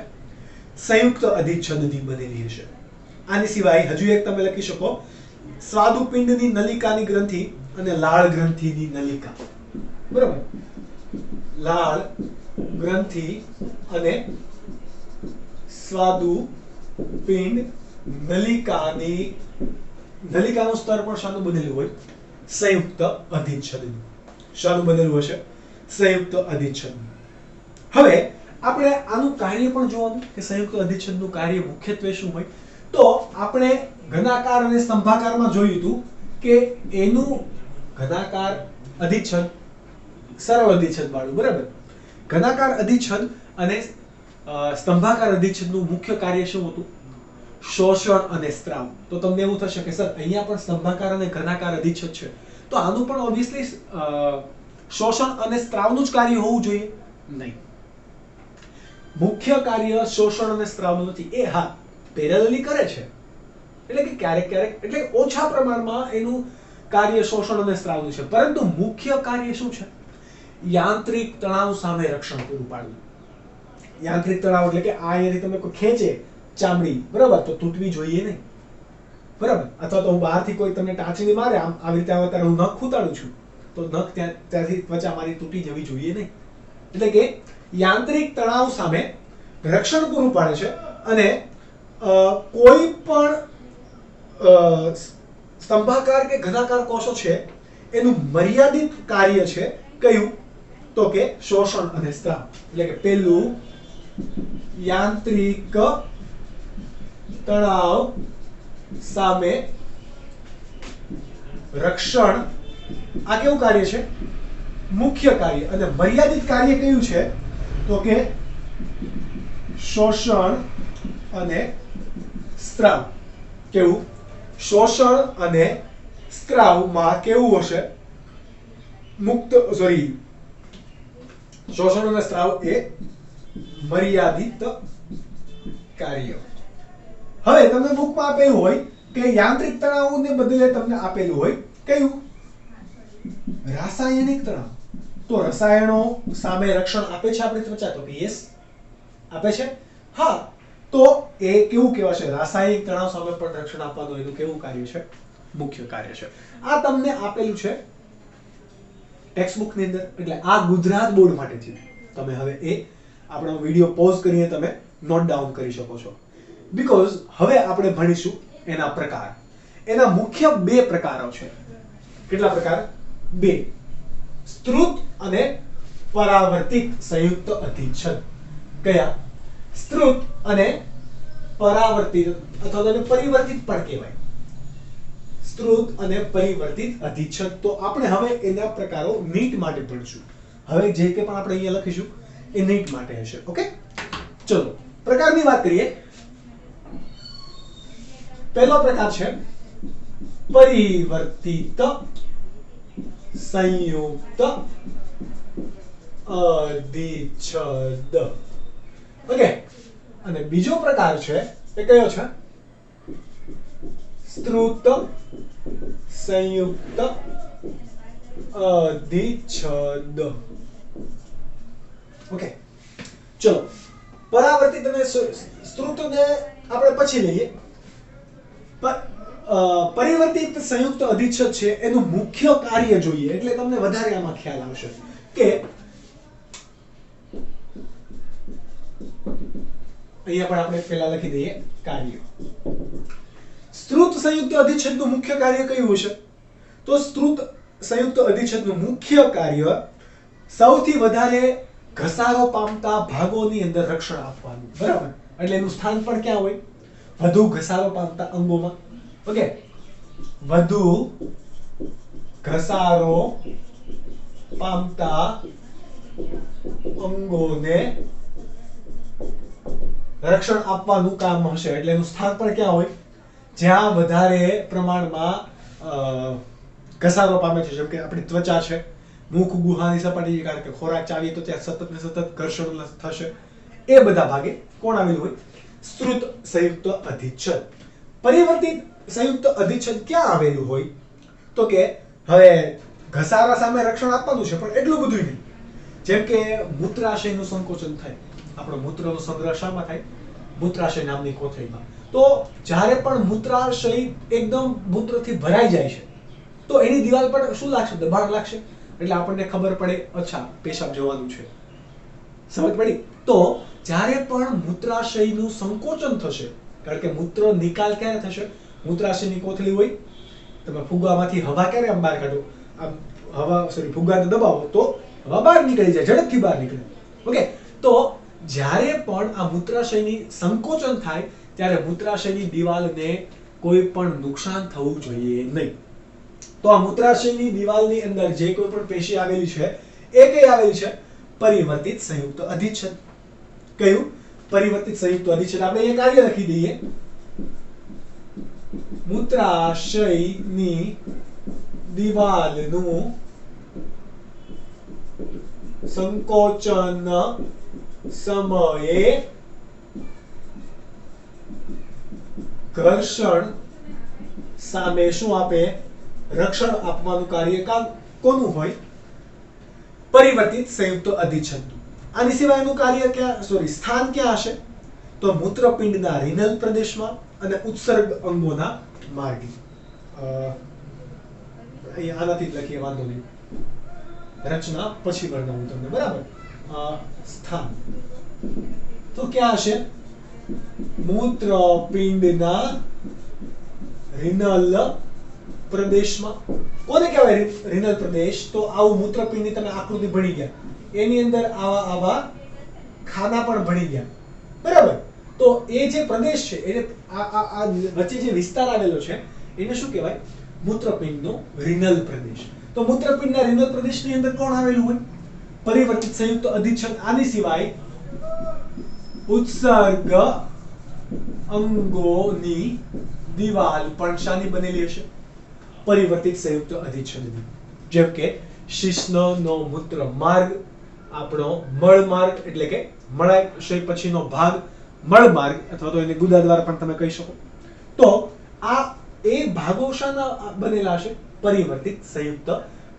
સંયુક્ત અધિચ્છદથી બનેલી હશે. આની સિવાય હજુ એક તમે લખી શકો, સ્વાદુપિંડની નલિકાની ગ્રંથિ અને લાળ ગ્રંથિની નલિકા. બરાબર, લાળ ગ્રંથિ અને સ્વાદુપિંડ નલિકાની, નલિકાનું સ્તર પણ શાનું બનેલું હોય? સંયુક્ત અધિચ્છદનું. શાનું બનેલું હશે? સંયુક્ત અધિચ્છદનું. હવે આપણે આનું કાર્ય પણ જોવાનું કે સંયુક્ત અધિચ્છદનું કાર્ય મુખ્યત્વે શું હોય. તો આપણે ઘનાકાર અને સ્તંભાકારમાં જોયું હતું કે એનું ઘનાકાર અધિચ્છદ, સરળ અધિચ્છદ વાળું, બરાબર. ઘનાકાર અધિચ્છદ અને સ્તંભાકાર અધિચ્છદનું મુખ્ય કાર્ય શું હતું? શોષણ અને સ્ત્રાવ. તો તમને એવું થશે કે સર અહીંયા પણ સ્તંભાકાર અને ઘનાકાર અધિચ્છદ છે, તો આનું પણ ઓબ્વિયસલી શોષણ અને સ્ત્રાવનું જ કાર્ય હોવું જોઈએ? નહીં. મુખ્ય કાર્ય શોષણ અને સ્ત્રાવનું નથી. એ હા પેરેલલી કરે છે, એટલે કે ક્યારેક ક્યારેક, એટલે ઓછા પ્રમાણમાં એનું કાર્ય શોષણ અને સ્ત્રાવનું છે, પરંતુ મુખ્ય કાર્ય શું છે? યાંત્રિક તણાવ સામે રક્ષણ પૂરું પાડવું. યાંત્રિક તણાવ એટલે કે આ અહીંયાથી તમે કોઈ ખેંચે ચામડી, બરાબર, તો તૂટવી જોઈએ નહીં, બરાબર. અથવા તો હું બહારથી કોઈ તમને ટાંચણી મારે, આમ આવી રીતે અત્યારે હું નખ ખૂતાડું છું, તો નખ ત્યાંથી ત્વચા મારી તૂટી જવી જોઈએ નહીં. એટલે કે યાંત્રિક તણાવ સામે રક્ષણ પૂરું પાડે છે અને કોઈ પણ સ્તંભાકાર કે ઘનાકાર કોષો છે એનું મર્યાદિત કાર્ય છે કયું? તો કે શોષણ અને સ્ત્રાવ. એટલે કે પહેલું યાંત્રિક તણાવ સામે રક્ષણ, આ કેવું કાર્ય છે? મુખ્ય કાર્ય. અને મર્યાદિત કાર્ય કયું છે? તો કે શોષણ અને સ્ત્રાવ. કેવું? શોષણ અને સ્ત્રાવમાં કેવું હશે? મુક્ત શોષણ અને સ્ત્રાવ એ મર્યાદિત કાર્ય. હવે તમને બુકમાં આપેલું હોય કે યાંત્રિક તણાવને બદલે તમને આપેલું હોય કયું? રાસાયણિક તણાવ. તો રસાયણો સામે રક્ષણ આપે છે આપણી ત્વચા? તો કે યસ આપે છે. હા, તો એ કેવું કહેવાશે? રાસાયણિક તણાવ સામે પણ રક્ષણ આપવાનું એનું કેવું કાર્ય છે? મુખ્ય કાર્ય છે. આ તમને આપેલું છે ટેક્સ્ટ બુક ની અંદર. એટલે આ ગુજરાત બોર્ડ માટે છે. તમે હવે એ આપણો વિડિયો પોઝ કરીને તમે નોટ ડાઉન કરી શકો છો. બીકોઝ હવે આપણે ભણીશું એના પ્રકાર. એના મુખ્ય બે પ્રકારો છે. કેટલા પ્રકાર? બે. સ્ત્રુત અને પરાવર્તિત સંયુક્ત અધિચ્છદ. કયા? સ્ત્રુત અને પરાવર્તિત, અથવા તો પરિવર્તિત પણ કહેવાય. સ્ત્રુત અને પરિવર્તિત અધિચ્છદ. તો આપણે હવે એના પ્રકારો નીટ માટે ભણીશું. હવે જે કે પણ આપણે અહીંયા લખીશું એ નીટ માટે હશે. ઓકે, ચલો પ્રકારની વાત કરીએ. પહેલો પ્રકાર છે પરિવર્તિત સંયુક્ત અધિચ્છદ. ઓકે, અને બીજો પ્રકાર છે એ કયો છે? સ્ત્રુત સંયુક્ત અધિચ્છદ. ઓકે, ચલો પરાવર્તિત અને સ્ત્રુતને આપણે પછી લઈએ. પરિવર્તિત સંયુક્ત અધિચ્છદ છે એનું મુખ્ય કાર્ય જોઈએ એટલે તમને વધારે આમાં ખ્યાલ આવશે કે અહીંયા પણ આપણે પહેલા લખી દઈએ કાર્ય. સ્ત્રુત સંયુક્ત અધિચ્છદનું મુખ્ય કાર્ય કયું હશે? તો સ્ત્રુત સંયુક્ત અધિચ્છદનું મુખ્ય કાર્ય સૌથી વધારે ઘસારો પામતા ભાગોની અંદર રક્ષણ આપવાનું. બરાબર, એટલે એનું સ્થાન પણ ક્યાં હોય? વધુ ઘસારો પામતા અંગોમાં. ઓકે, વધુ ઘસારો પામતા અંગોને રક્ષણ આપવાનું કામ હશે. એટલે એનું સ્થાન પણ ક્યાં હોય? જ્યાં વધારે પ્રમાણમાં ઘસારો પામે છે. જેમ કે આપણી ત્વચા છે, મુખ ગુહાની સપાટી, કારણ કે ખોરાક ચાવીએ તો ત્યાં સતત ને સતત ઘર્ષણ થશે. એ બધા ભાગે કોણ આવેલું હોય? સ્ત્રુત સંયુક્ત અધિચ્છદ. પરિવર્તિત સંયુક્ત અધિચ્છદ ક્યાં આવેલું હોય? તો કે હવે ઘસારા સામે રક્ષણ આપવાનું છે પણ એટલું બધું નહીં. જેમ કે મૂત્રાશયનું સંકોચન થાય. આપણો મૂત્રનો સંગ્રહ શામાં થાય? મૂત્રાશય નામની કોથળીમાં. તો જ્યારે પણ મૂત્રાશય એકદમ મૂત્રથી ભરાઈ જાય છે તો એની દિવાલ પર શું લાગશે? દબાણ લાગશે. એટલે આપણને ખબર પડે અચ્છા પેશાબ જવાનું છે. સમજ પડી? તો જ્યારે પણ મૂત્રાશયનું સંકોચન થશે, કારણ કે મૂત્ર નિકાલ ક્યારે થશે? મૂત્રાશયની કોથળી હોય, તમે ફુગ્ગામાંથી હવા ક્યારે આમ બહાર કાઢો? આમ ફુગ્ગાને દબાવો તો હવા બહાર નીકળી જાય, ઝડપથી બહાર નીકળે. ઓકે, તો જ્યારે પણ આ મૂત્રાશયની સંકોચન થાય ત્યારે મૂત્રાશયની દિવાલને કોઈ પણ નુકસાન થવું જોઈએ નહીં. તો આ મૂત્રાશયની દિવાલની અંદર જે કોઈ પણ પેશી આવેલી છે એ કઈ આવેલી છે? પરિવર્તિત સંયુક્ત અધિચ્છદ. કયું? પરિવર્તિત સંયુક્ત અધિચ્છદ. આપણે અહીંયા કાર્ય લખી દઈએ. મૂત્રાશયની દિવાલનું સંકોચન સમયે ઘર્ષણ સામે શું આપે? રક્ષણ આપવાનું કાર્ય કોનું હોય? પરિવર્તિત સંયુક્ત અધિચ્છદ. આની સિવાયનું કાર્ય ક્યાં, સ્થાન ક્યાં હશે? તો મૂત્રપિંડના રિનલ પ્રદેશમાં અને ઉત્સર્ગ અંગોના માર્ગે. અહીંયા આનાથી જ લખીએ, વાંધો નહીં, રચના પછી વર્ણવું તમને. બરાબર, સ્થાન તો ક્યાં હશે? મૂત્રપિંડના રિનલ પ્રદેશમાં. કોને કહેવાય રિનલ પ્રદેશ? તો આવું મૂત્રપિંડની તમે આકૃતિ ભણી ગયા, એની અંદર આવા ખાના પણ ભણી ગયા. બરાબર, તો એ જે પ્રદેશ છે એને આ વચ્ચે જે વિસ્તાર આવેલો છે એને શું કહેવાય? મૂત્રપિંડનો રિનલ પ્રદેશ. તો મૂત્રપિંડના રિનલ પ્રદેશની અંદર કોણ આવેલું હોય? પરિવર્તિત સંયુક્ત અધિચ્છદ. આની સિવાય ઉત્સર્ગ અંગોની દિવાલ પણ શાની બનેલી હશે? પરિવર્તિત સંયુક્ત અધિચ્છદની. જેમ કે શિશ્નનો મૂત્ર માર્ગ, આપણો મળ માર્ગ એટલે કે મળાશય પછીનો ભાગ મળ માર્ગ, અથવા તો એને ગુદા દ્વારા પણ તમે કહી શકો. તો આ એ ભાગો શાના બનેલા છે? પરિવર્તિત સંયુક્ત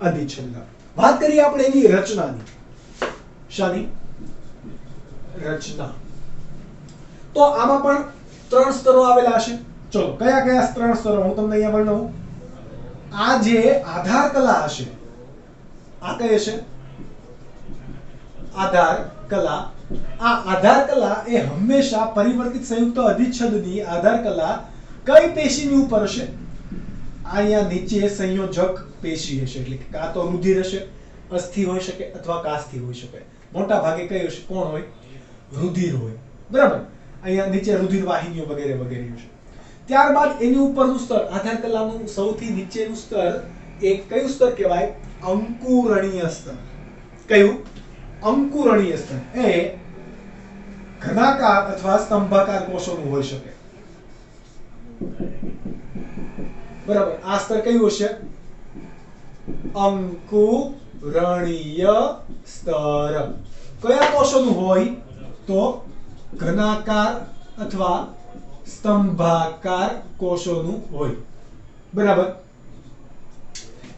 અધિચ્છદના. વાત કરીએ આપણે એની રચનાની. શાની રચના? તો આમાં પણ 3 સ્તરો આવેલા છે. ચલો કયા કયા 3 સ્તરો હું તમને અહીંયા વર્ણવું. આ જે આધાર કલા હશે, આ કઈ છે? આધાર કલા. આ આધાર કલા એ હંમેશા પરિવર્તિત સંયુક્ત અધિચ્છદની આધાર કલા કઈ પેશીની ઉપર હશે? અહીંયા નીચે સંયોજક પેશી હશે, એટલે કે કાં તો રુધિર હશે, અસ્થિ હોઈ શકે અથવા કાસ્થિ હોઈ શકે. મોટા ભાગે કઈ હશે? કોણ હોય? રુધિર હોય. બરાબર. અહીંયા નીચે રુધિર વાહિનીઓ વગેરે વગેરે હશે. ત્યારબાદ એની ઉપરનું સ્તર, આધાર કલાનું સૌથી નીચેનું સ્તર એ કયું સ્તર કહેવાય? અંકુરણીય સ્તર. કયું? અંકુરણીય સ્તર. એ ઘનાકાર અથવા સ્તંભાકાર કોષોનું હોઈ શકે. બરાબર. આ સ્તર કયું હશે? અંકુરણીય સ્તર. કયા કોષોનું હોય? તો ઘનાકાર અથવા સ્તંભાકાર કોષોનું હોય. બરાબર.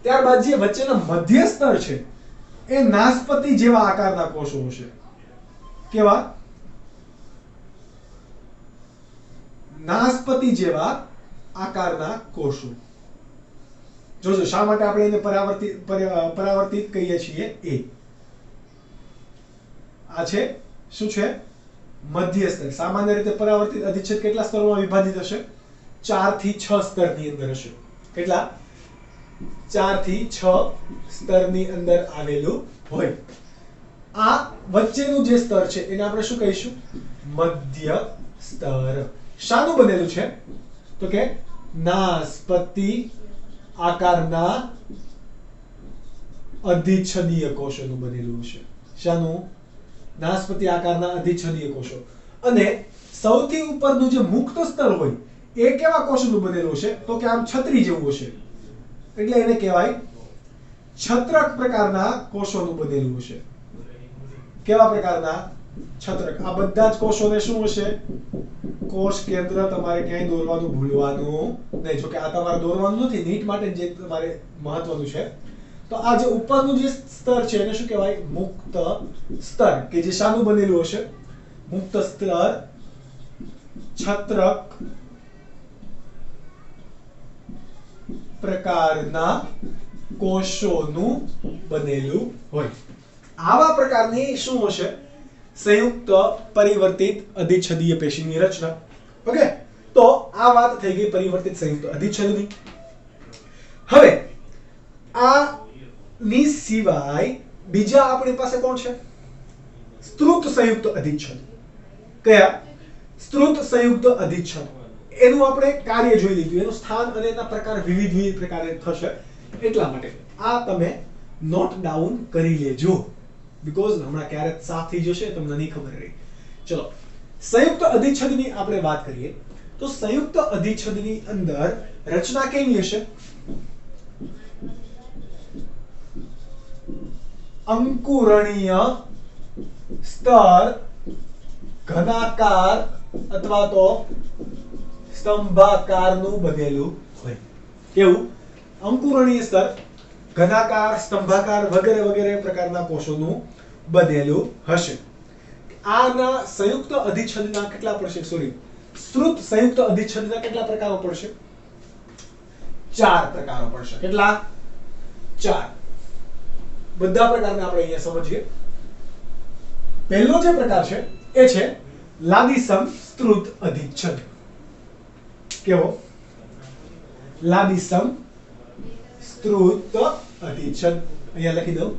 ત્યારબાદ જે વચ્ચેના મધ્ય સ્તર છે એ નાસપતિ જેવા આકારના કોષો હશે. કેવા? નાસપતિ જેવા આકારના કોષો. જોજો શા માટે આપણે એને પરાવર્તિત કહીએ છીએ. એ આ છે શું છે? મધ્ય સ્તર. સામાન્ય રીતે પરાવર્તિત અધિચ્છદ કેટલા સ્તરોમાં વિભાજિત હશે? 4 થી 6 સ્તરની અંદર હશે. કેટલા? 4 થી 6 સ્તરની અંદર આવેલું હોય. આ વચ્ચેનું જે સ્તર છે એને આપણે શું કહીશું? મધ્ય સ્તર. શાનું બનેલું છે? તો કે નાસપતિ આકારના અધિચ્છદીય કોષોનું બનેલું છે. શાનું? નાસપતિ આકારના અધિચ્છદીય કોષો. અને સૌથી ઉપરનું જે મુક્ત સ્તર હોય એ કેવા કોષોનું બનેલું છે? તો કે આમ છત્રી જેવું હશે, એટલે એને કહેવાય છત્રક પ્રકારના કોષોનું બનેલું હશે. કેવા પ્રકારના? છત્રક. આ બધા જ કોષોને શું હશે? કોષ કેન્દ્ર તમારે ક્યાંય દોરવાનું ભૂલવાનું નહીં. જો કે આ તમારે દોરવાનું નથી, નીટ માટે જે તમારે મહત્વનું છે. તો આ જે ઉપરનું જે સ્તર છે એને શું કહેવાય? મુક્ત સ્તર. કે જે શાનું બનેલું હશે? મુક્ત સ્તર છત્રક પ્રકારના કોષોનું બનેલું હોય. આવા પ્રકારની શું હશે? સંયુક્ત પરિવર્તિત અધિચ્છદીય પેશીની રચના. ઓકે, તો આ વાત થઈ ગઈ પરિવર્તિત સંયુક્ત અધિચ્છદની. હવે આ ની સિવાય બીજા આપણી પાસે કોણ છે? સ્ત્રુત સંયુક્ત અધિચ્છદ. કયા? સ્ત્રુત સંયુક્ત અધિચ્છદ. એનું આપણે કાર્ય જોઈ લીધું, એનું સ્થાન અને એના પ્રકાર વિવિધ પ્રકારે થશે. એટલા માટે આ તમે નોટ ડાઉન કરી લેજો, બીકોઝ હમણાં ક્યારેક સાફ થઈ જશે તમને નહીં ખબર રહી. ચલો સંયુક્ત અધિચ્છદની આપણે વાત કરીએ તો સંયુક્ત અધિચ્છદની અંદર રચના કેવી હશે? અંકુરણીય સ્તર ઘનાકાર અથવા તો સ્તંભાકારનું બનેલું હોય. કેવું? અંકુરણીય સ્તર ઘનાકાર, સ્તંભાકાર વગેરે વગેરે પ્રકારના કોષોનું બનેલું હશે. આના સંયુક્ત અધિચ્છદના કેટલા પડશે? સ્ત્રુત સંયુક્ત અધિચ્છદના કેટલા પ્રકારો પડશે? 4 પ્રકારો પડશે. કેટલા? 4. બધા પ્રકારને આપણે અહીંયા સમજીએ. પહેલો જે પ્રકાર છે એ છે લાદીસમ સ્ત્રુત અધિચ્છદ. કેવો? લાદીસમ સ્ત્રુત અધિચ્છદ. અહીંયા લખી દઉં,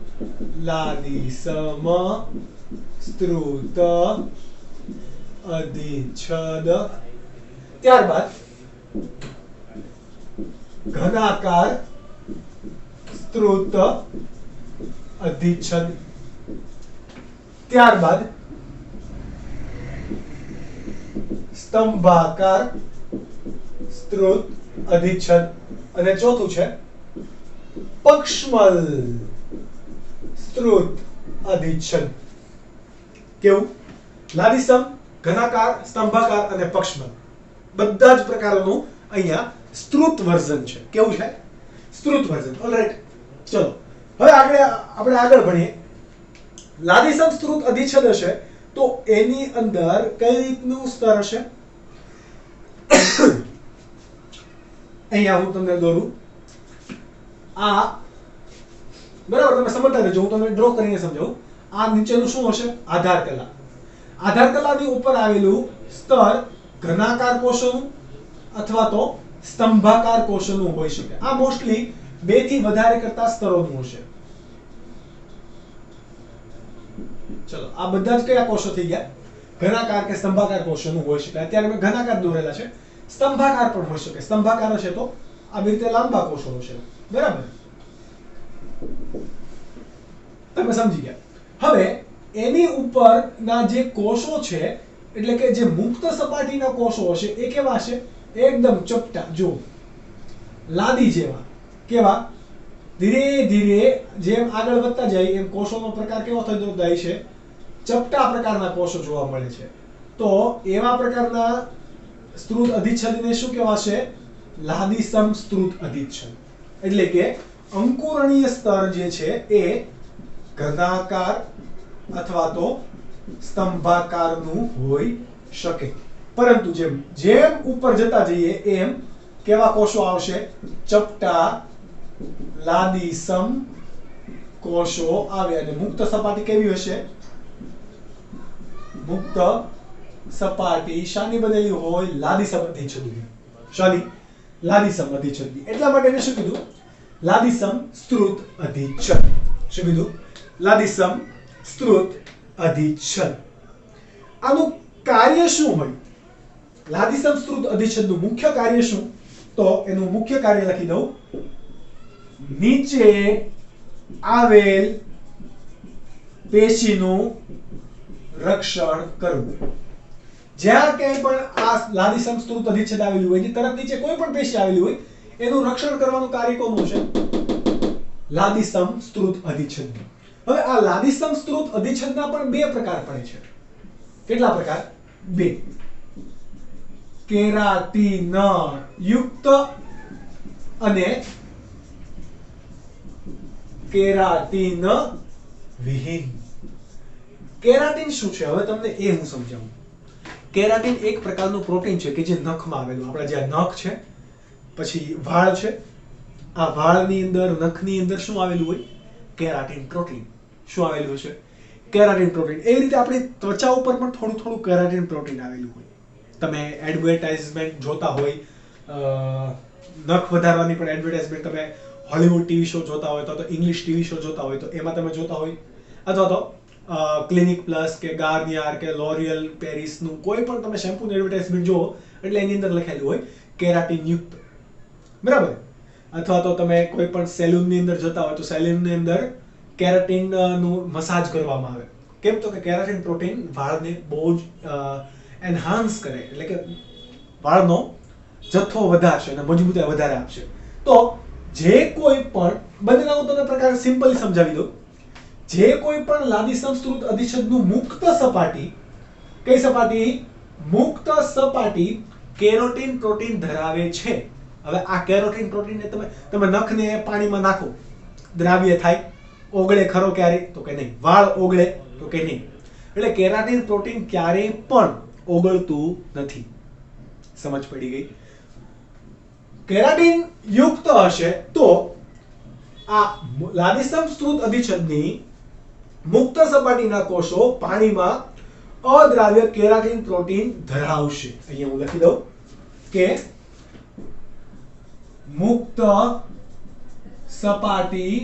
લાદીસમ સ્ત્રુત અધિચ્છદ. ત્યારબાદ ઘનાકાર સ્ત્રુત અધિચ્છદ. ત્યારબાદ સ્તંભાકાર સ્ત્રુત અધિચ્છદ. અને ચોથું છે પક્ષમલ સ્ત્રોત અધિચ્છદ. કેવું? લાદીસમ, ઘનાકાર, સ્તંભાકાર અને પક્ષબંધ બધા જ પ્રકારોનું અહીંયા સ્ત્રુત વર્ઝન છે. કેવું છે? સ્ત્રુત વર્ઝન. ઓલરાઈટ, ચલો હવે આપણે આગળ ભણીએ. લાદીસમ સ્ત્રુત અધિચ્છદ હશે તો એની અંદર કઈ રીતનું સ્તર હશે? અહીંયા હું તમને દોરું. આ બરાબર, તમે સમજતા રહેજો, હું તમને ડ્રો કરીને સમજાવું. આ નીચેનું શું હશે? આધાર કલા. આધાર કલાની ઉપર આવેલું સ્તર ઘનાકાર કોષોનું અથવા તો સ્તંભાકાર કોષોનું હોઈ શકે. આ મોસ્ટલી 2 થી વધારે કરતા સ્તરોનું હશે. ચલો, આ બધા જ કયા કોષો થઈ ગયા? ઘનાકાર કે સ્તંભાકાર કોષોનું હોઈ શકે. અત્યારે મેં ઘનાકાર દોરેલા છે, સ્તંભાકાર પણ હોઈ શકે. સ્તંભાકાર હશે તો આવી રીતે લાંબા કોષો હશે. બરાબર, તમે સમજી ગયા. હવે એની ઉપરના જે કોષો છે એટલે કે જે મુક્ત સપાટીના કોષો હશે એ કેવા હશે? એકદમ ચપટા, જો લાદી જેવા. કેવા? ધીરે ધીરે જેમ આગળ વધતા જાય એમ કોષોનો પ્રકાર કેવો થતો જાય છે? ચપટા પ્રકારના કોષો જોવા મળે છે. તો એવા પ્રકારના સ્ત્રુત અધિચ્છદને શું કહેવાશે? લાદીસમ સ્ત્રુત અધિચ્છદ. એટલે કે અંકુરણીય સ્તર જે છે એ ઘનાકાર અથવા તો સ્તંભાકારનું હોઈ શકે. પરંતુ જેમ ઉપર જતા જઈએ એમ કેવા કોષો આવશે? ચપટા લાદીસમ કોષો આવે. અને મુક્ત સપાટી કેવી હશે? મુક્ત સપાટી શાની બનેલી હોય? લાદીસમ અધિચ્છદની. શાની? લાદીસમ અધિચ્છદની. એટલા માટે એને શું કીધું? લાદીસમ સ્ત્રુત અધિચ્છદ. શું કીધું? લાદીસમ સ્ત્રુત અધિચ્છદ. આનું કાર્ય શું હોય? લાદીસમ સ્ત્રુત અધિચ્છદનું મુખ્ય કાર્ય શું? તો એનું મુખ્ય કાર્ય લખી દઉં. નીચે આવેલ પેશીનું રક્ષણ કરવું. જ્યાં ક્યાંય પણ આ લાદીસમ સ્ત્રુત અધિચ્છદ આવેલું હોય, એની તરફ નીચે કોઈ પણ પેશી આવેલી હોય એનું રક્ષણ કરવાનું કાર્ય કોનું છે? લાદીસમ સ્ત્રુત અધિચ્છદ. હવે આ લાદીસમ સ્ત્રુત અધિચ્છદના પણ 2 પ્રકાર પડે છે. કેટલા પ્રકાર? 2. કેરાટીન યુક્ત અને કેરાટીન વિહીન. કેરાટીન શું છે? હવે તમને એ હું સમજાવું. કેરાટીન એક પ્રકારનું પ્રોટીન છે કે જે નખમાં આવેલું. આપણા જે નખ છે, પછી વાળ છે, આ વાળની અંદર, નખની અંદર શું આવેલું હોય? Keratin protein. શું આવેલું છે? Keratin protein. એ રીતે આપણી ત્વચા ઉપર પણ થોડું થોડું કેરાટીન પ્રોટીન આવેલું હોય. તમે એડવર્ટાઇઝમેન્ટ જોતા હોય, નખ વધારવાની પણ એડવર્ટાઇઝમેન્ટ, તમે હોલિવૂડ ટીવી શો જોતા હોય તો ઇંગ્લિશ ટીવી શો જોતા હોય તો એમાં તમે જોતા હોય, અથવા તો ક્લિનિક પ્લસ કે ગાર્નિયર કે લોરિયલ પેરિસનું કોઈ પણ તમે શેમ્પૂનું એડવર્ટાઇઝમેન્ટ જુઓ એટલે એની અંદર લખેલું હોય કેરાટીન યુક્ત. બરાબર? અથવા તો તમે કોઈ પણ સેલૂનની અંદર જતા હોય તો સેલૂનની અંદર કેરાટીન નું મસાજ કરવામાં આવે. કેમ? તો કે કેરાટીન પ્રોટીન વાળને બહુ જ એન્હાન્સ કરે, એટલે કે વાળનો જથ્થો વધારશે અને મજબૂતાઈ વધારે આપશે. તો જે કોઈ પણ, બંનેના હું તમને પ્રકાર સિમ્પલી સમજાવી દઉં. જે કોઈ પણ લાદીસમ સ્ત્રુત અધિચ્છદનું મુક્ત સપાટી, કઈ સપાટી? મુક્ત સપાટી કેરોટીન પ્રોટીન ધરાવે છે. હવે આ કેરોટીન પ્રોટીનને તમે નખને પાણીમાં નાખો, દ્રાવ્ય થાય, ઓગળે ખરો ક્યારે? તો કે નહીં. વાળ ઓગળે? તો કે નહીં. એટલે કેરાટીન પ્રોટીન ક્યારેય પણ ઓગળતું નથી. સમજ પડી ગઈ? કેરાટીન યુક્ત હશે તો આ લાદીસમ સ્ત્રુત અધિચ્છદની મુક્ત સપાટીના કોષો પાણીમાં અદ્રાવ્ય કેરાટીન પ્રોટીન ધરાવશે. અહીંયા હું લખી દઉં કે મુક્ત સપાટી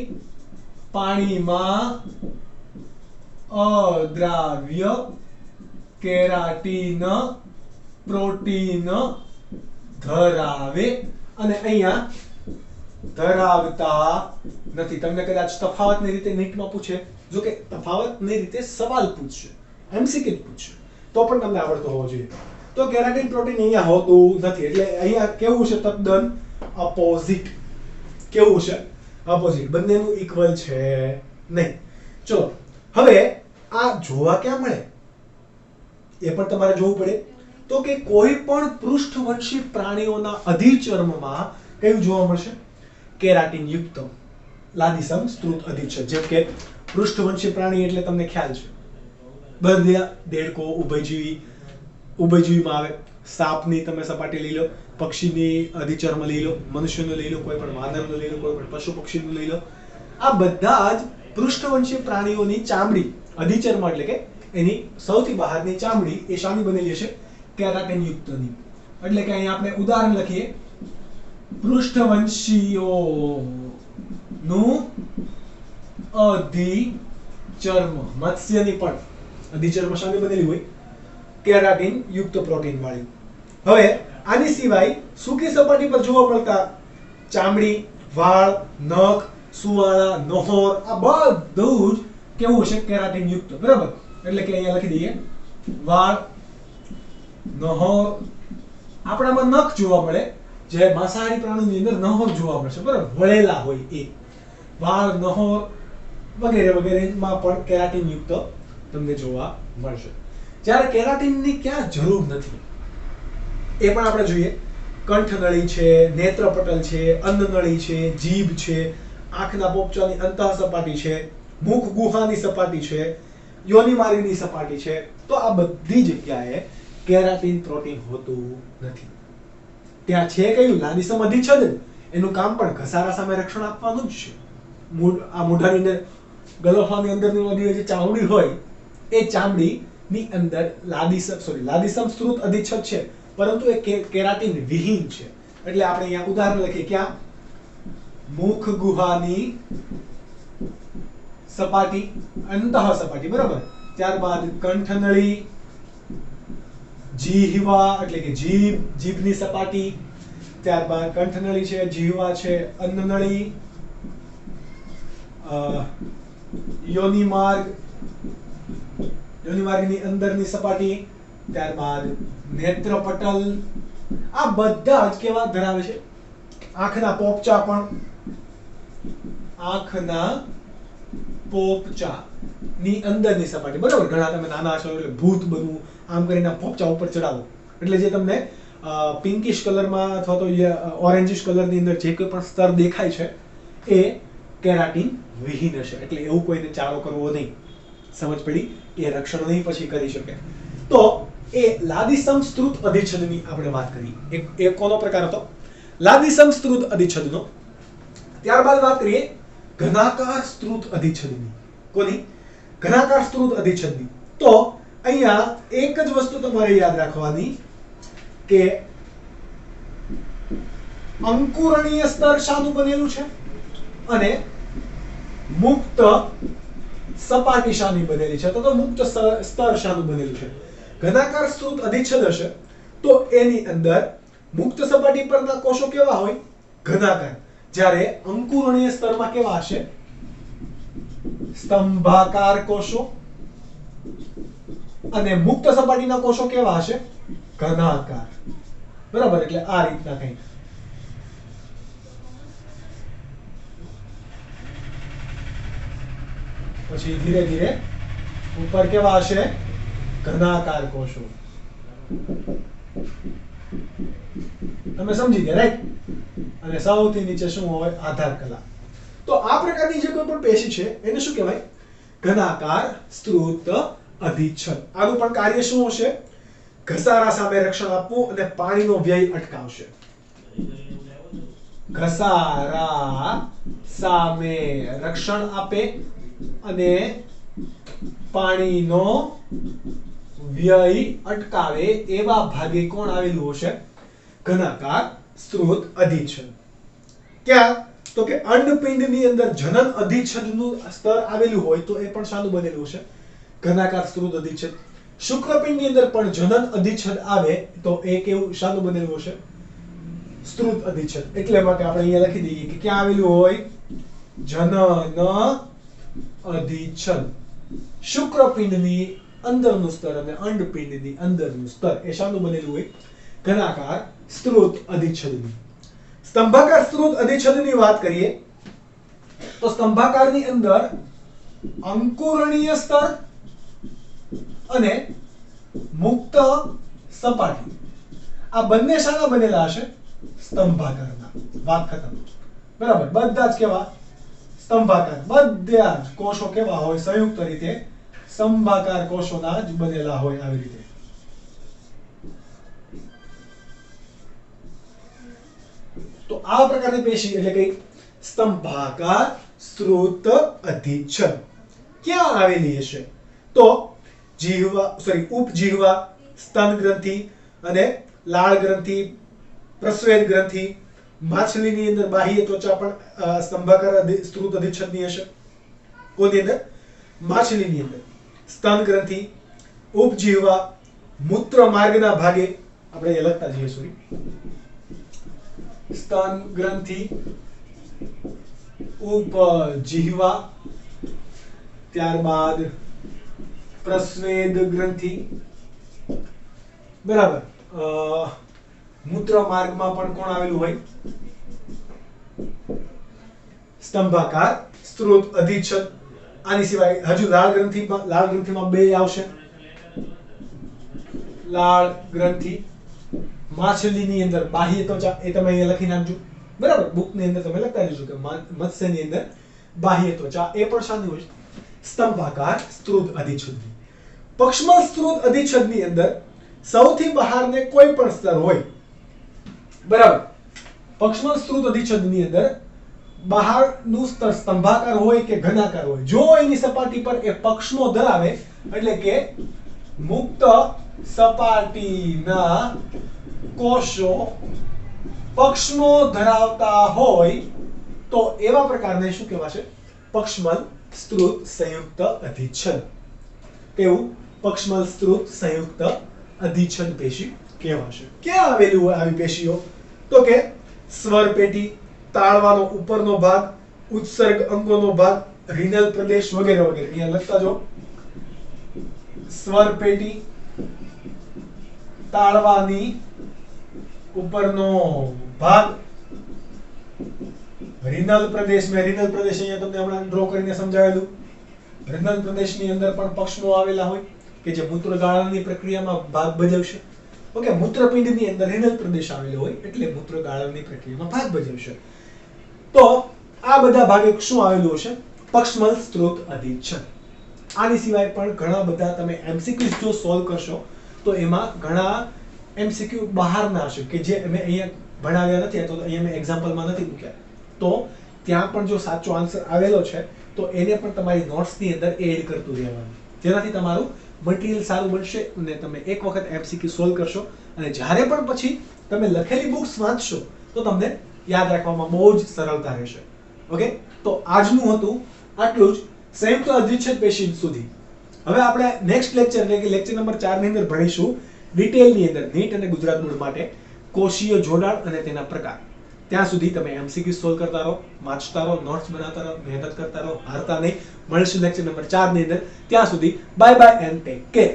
પાણીમાં અદ્રાવ્ય કેરાટીન પ્રોટીન ધરાવે. અને અહીંયા ધરાવતા નથી. તમને કદાચ તફાવતની રીતે નીટમાં પૂછે, જો કે તફાવતની રીતે સવાલ પૂછશે, એમસીક્યુ પૂછશે, તો પણ તમને આવડતો હોવો જોઈએ. તો કેરાટીન પ્રોટીન અહીંયા હોતું નથી. એટલે અહીંયા કેવું છે? તદ્દન અપોઝિટ. કેવું છે? અપોઝિટ. બંનેનું ઇક્વલ છે નહીં. ચલો હવે આ જોવા ક્યાં મળે એ પણ તમારે જોવું પડે. તો કે કોઈ પણ પૃષ્ઠવંશી પ્રાણીઓના અધિચર્મમાં કયું જોવા મળશે? કેરાટીન યુક્ત લાદીસમ સ્ત્રુત અધિચ્છદ. જેમ કે પૃષ્ઠવંશી પ્રાણી એટલે તમને ખ્યાલ છે બધા દેડકો, ઉભયજીવીમાં આવે. સાપની તમે સપાટી લઈ લો, પક્ષીની અધિચર્મ લઈ લો, મનુષ્યનું લઈ લો, કોઈ પણ વાનરનું લઈ લો, કોઈ પણ પશુ પક્ષીનું લઈ લો. આ બધા જ પૃષ્ઠવંશી પ્રાણીઓની ચામડી અધિચર્મ એટલે કે એની સૌથી બહારની ચામડી એ શાની બનેલી હશે? કેરાટીન યુક્તની. એટલે કે અહીંયા આપણે ઉદાહરણ લખીએ, પૃષ્ઠવંશીઓનું અધિચર્મ. મત્સ્યની પણ અધિચર્મ શાની બનેલી હોય? કેરાટીન યુક્ત પ્રોટીન વાળી. હવે આની સિવાય સૂકી સપાટી પર જોવા મળતા ચામડી, વાળ, નખ, સુવાળા, નહોર આ બધું જ કેવું હશે? કેરાટીન યુક્ત. બરાબર. એટલે કે અહીંયા લખી દઈએ વાળ, નહોર. આપણામાં નખ જોવા મળે, જે માંસાહારી પ્રાણીની અંદર નહોર જોવા મળશે. બરાબર, વળેલા હોય એ. વાળ, નહોર વગેરે વગેરેમાં પણ કેરાટીન યુક્ત તમને જોવા મળશે. જ્યારે કેરાટીનની ક્યાં જરૂર નથી એ પણ આપણે જોઈએ. કંઠનળી છે, નેત્રપટલ છે, અન્નનળી છે, જીભ છે, આંખના પોપચાની અંતઃ સપાટી છે, મુખ ગુહાની સપાટી છે, યોનિ માર્ગની સપાટી છે. તો આ બધી જગ્યાએ કેરાટીન પ્રોટીન હોતું નથી. ત્યાં છે કયું? લાદીસમ અધિચ્છદ. એનું કામ પણ ઘસારા સામે રક્ષણ આપવાનું જ છે. આ મોઢાની અંદર ગલોફાની અંદરની બધી જે ચામડી હોય એ ચામડીની અંદર લાદીસમ સ્ત્રુત અધિચ્છદ છે, પરંતુ એ કેરાટીન વિહીન છે. એટલે આપણે અહીંયા ઉદાહરણ લખીએ ક્યાં? મુખ ગુહાની સપાટી, અંતઃ સપાટી. બરાબર. ત્યારબાદ કંઠનળી, જીહવા એટલે કે જીભની સપાટી, ત્યારબાદ કંઠનળી છે, જીહવા છે, અન્નનળી, યોનિ માર્ગની અંદરની સપાટી, ત્યારબાદ નેત્રપટલ. આ બધા જ કેવા ધરાવે છે? આંખના પોપચા પણ. આંખના પોપચા ની અંદરની સપાટી. બરાબર. ઘણા તમે નાના છો એટલે ભૂત બનવું આમ કરીને પોપચા ઉપર ચડાવો એટલે જે તમને પિંકિશ કલરમાં અથવા તો ઓરેન્જિશ કલરની અંદર જે કોઈ પણ સ્તર દેખાય છે એ કેરાટીન વિહીન હશે. એટલે એવું કોઈને ચાળો કરવો નહીં. સમજ પડી? એ રક્ષણ નહીં પછી કરી શકે. તો એ લાદીસમ સ્ત્રુત અધિચ્છદની આપણે વાત કરી. એક કોનો પ્રકાર હતો? લાદીસમ સ્ત્રુત અધિચ્છદનો. ત્યારબાદ વાત કરીએ ઘનાકાર સ્ત્રુત અધિચ્છદની. કોની? ઘનાકાર સ્ત્રુત અધિચ્છદની. તો અહીંયા એક જ વસ્તુ તમારે યાદ રાખવાની કે અંકુરણીય સ્તર શાનું બનેલું છે અને મુક્ત સપાટી શાની બનેલી છે? તો મુક્ત સ્તર શાનું બનેલું છે? ઘનાકાર સ્ત્રુત અધિચ્છદ હશે તો એની અંદર મુક્ત સપાટી પરના કોષો કેવા હોય? ઘનાકાર. જ્યારે અંકુરણીય સ્તરમાં કેવા હશે? સ્તંભાકાર કોષો. અને મુક્ત સપાટીના કોષો કેવા હશે? ઘનાકાર. બરાબર. એટલે આ રીતના કંઈક. પછી ધીરે ધીરે ઉપર કેવા હશે? ઘનાકાર કોષો. તમે સમજી ગયા, રાઈટ? અને સૌથી નીચે શું હોય? આધાર કલા. તો આ પ્રકારની જે કોઈ પણ પેશી છે એને શું કહેવાય? ઘનાકાર સ્ત્રુત અધિચ્છદ. આનું પણ કાર્ય શું હશે? ઘસારા સામે રક્ષણ આપવું અને પાણીનો વ્યય અટકાવશે. ઘસારા સામે રક્ષણ આપે અને પાણીનો વ્યય અટકાવે એવા ભાગે કોણ આવેલું હશે? ઘનાકાર સ્ત્રુત અધિચ્છદ. ક્યાં? તો કે અંડપિંડની અંદર જનન અધિચ્છદનું સ્તર આવેલું હોય તો એ પણ શાનું બનેલું હશે? ઘનાકાર સ્ત્રુત અધિચ્છદ. શુક્રપિંડની અંદર પણ જનન અધિચ્છદ આવે તો એ કેવું શાનું બનેલું હશે? સ્ત્રુત અધિચ્છદ. એટલે માટે આપણે અહીંયા લખી દઈએ કે ક્યાં આવેલું હોય? જનન અધિચ્છદ. શુક્રપિંડની અંદરનું સ્તર અને અંડપિંડની અંદરનું સ્તર એ શાનું બનેલું હોય? ઘનાકાર સ્ત્રુત અધિચ્છદનું. સ્તંભાકાર સ્ત્રુત અધિચ્છદની વાત કરીએ તો સ્તંભાકારની અંદર અંકુરણીય સ્તર અને મુક્ત સપાટી આ બંને શાના બનેલા હશે? સ્તંભાકારના. વાત ખતમ. બરાબર, બધા જ કેવા? સ્તંભાકાર. બધા જ કોષો કેવા હોય? સંયુક્ત રીતે સ્તંભાકાર કોષોના જ બનેલા હોય આવી રીતે. તો આ પ્રકારની પેશી એટલે કે સ્તંભાકાર સ્ત્રોત અધિચ્છદ ક્યાં આવેલી હશે? તો ઉપજીહવા, સ્તન ગ્રંથિ અને લાળ ગ્રંથિ, પ્રસ્વેદ ગ્રંથિ, માછલીની અંદર બાહ્ય ત્વચા પણ સ્તંભાકાર સ્ત્રોત અધિચ્છદની હશે. કોની અંદર? માછલીની અંદર. સ્તન ગ્રંથિ, ઉપજીહવા, મૂત્ર માર્ગના ભાગે આપણે એ લખતા જઈએ સોરી સ્તન ગ્રંથિ, ઉપજીહવા, ત્યારબાદ પ્રસ્વેદ ગ્રંથિ, બરાબર. મૂત્ર માર્ગમાં પણ કોણ આવેલું હોય? સ્તંભાકાર સ્ત્રોત અધિચ્છદ. આની સિવાય હજુ લાળ ગ્રંથિમાં બે આવશે. લાળ ગ્રંથિ, માછલીની અંદર બાહ્ય ત્વચા એ તમે અહીંયા લખી નાખજો. બરાબર, બુકની અંદર તમે લખતા રહેજો કે મત્સ્યની અંદર બાહ્ય ત્વચા એ પણ શાની હોય? સ્તંભાકાર સ્ત્રોત અધિચ્છદની. પક્ષમલ સ્ત્રોત અધિચ્છદની અંદર સૌથી બહારને કોઈ પણ સ્તર હોય. બરાબર, પક્ષમલ સ્ત્રોત અધિચ્છદની અંદર બહારનું સ્તર સ્તંભાકાર હોય કે ઘનાકાર હોય, જો એની સપાટી પર એ પક્ષમો ધરાવે એટલે કે મુક્ત સપાટીના કોષો પક્ષમો ધરાવતા હોય તો એવા પ્રકારને શું કહેવાશે? પક્ષમલ સ્ત્રોત સંયુક્ત અધિચ્છદ. એવું પક્ષમલ સ્ત્રોત સંયુક્ત અધિચ્છદ પેશી કહેવાશે. ક્યાં આવેલી હોય આવી પેશીઓ? તો કે સ્વર પેટી, તાળવાનો ઉપરનો ભાગ, ઉત્સર્ગ અંગોનો ભાગ, રીનલ પ્રદેશ વગેરે વગેરે. અહીંયા લખતા જો સ્વર પેટી, તાળવાની ઉપરનો ભાગ, રીનલ પ્રદેશ. મેં રીનલ પ્રદેશ અહીંયા તમને હમણાં ડ્રો કરીને સમજાવેલું. રીનલ પ્રદેશની અંદર પણ પક્ષમો આવેલા હોય કે જે મૂત્રગાળાની પ્રક્રિયામાં ભાગ ભજવશે. ઓકે, મૂત્રપિંડની અંદર રીનલ પ્રદેશ આવેલો હોય એટલે મૂત્રગાળાની પ્રક્રિયામાં ભાગ ભજવશે. તો આ બધા ભાગે શું આવેલું હશે? પક્ષમલ સ્ત્રોત અધિચ્છદ. આની સિવાય પણ ઘણા બધા તમે એમસીક્યુઝ જો સોલ્વ કરશો તો એમાં ઘણા એમસીક્યુ બહારના હશે કે જે મેં અહીંયા ભણાવ્યા નથી અથવા તો અહીંયા મેં એક્ઝામ્પલમાં નથી મૂક્યા. તો ત્યાં પણ જો સાચો આન્સર આવેલો છે તો એને પણ તમારી નોટ્સની અંદર એડ કરતું રહેવાનું, જેનાથી તમારું મટીરિયલ સારું બનશે અને તમે એક વખત એમસીક્યુ સોલ્વ કરશો અને જ્યારે પણ પછી તમે લખેલી બુક્સ વાંચશો તો તમને યાદ રાખવામાં બહુ જ સરળતા રહેશે. ઓકે, તો આજનું હતું આટલું જ સંયુક્ત અધિચ્છદ પેશી સુધી. હવે આપણે નેક્સ્ટ લેક્ચર એટલે કે લેક્ચર નંબર 4 ની અંદર ભણીશું ડિટેલની અંદર નીટ અને ગુજરાત બોર્ડ માટે કોષીય જોડાણ અને તેના પ્રકાર. ત્યાં સુધી તમે એમસીક્યુ સોલ્વ કરતા રહો, વાંચતા રહો, નોટ્સ બનાવતા રહો, મહેનત કરતા રહો, હારતા નહીં. મળીશું લેક્ચર નંબર 4 ની અંદર. ત્યાં સુધી bye bye and take care.